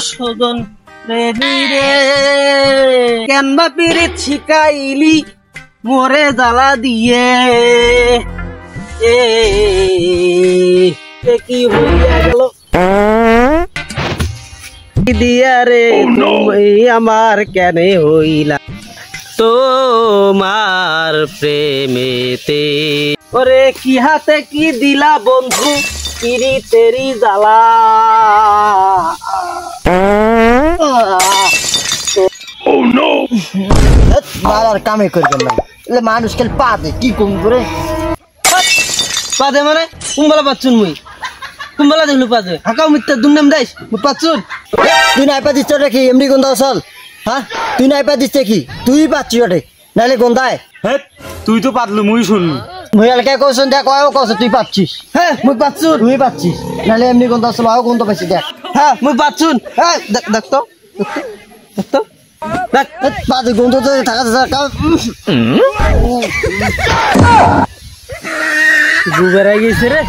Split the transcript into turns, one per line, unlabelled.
সজন প্রেমী রে কেনবা পিরিত শিখাইলি মোরে জ্বালা দিয়ে কি হইয়া গেল দিয়া রে তুমি আমার কেন হইলা তোমার প্রেমেতে ওরে কি হাতে কি দিলা বন্ধু পিরিতেরি জ্বালা
আর কামে করবেন না মানুষ খেলে পা দে কি কম করে
পা দে মানে কুম্বালা পাচ্ছুন মুই কুম্বালা দেখলু পা দে হাঁকাও মিথ্যা দুর্নাম দেশ পাচ্ছুন
তুই নাই পা দিচ্ছ কি এমনি গন্ধা আসল হ্যাঁ তুই নাই পা দিচ্ছে কি তুই পাচ্ছি ওটে নাহলে গন্ধায়
তুই তো পাতলু মুই শুনলু
মুই এলাকায় কৌশন দেখ কৌশন তুই পাচ্ছিস
হ্যাঁ মুই পাচ্ছুন
তুই পাচ্ছিস নাহলে এমনি গন্ধা আসল আও গন্ধ পাইছি দেখ
হ্যাঁ মুই পাচ্ছুন হ্যাঁ দেখ তো দেখ তো দেখ
পাতে গন্ধ তো থাকা
গু বেড়াই গেছে রে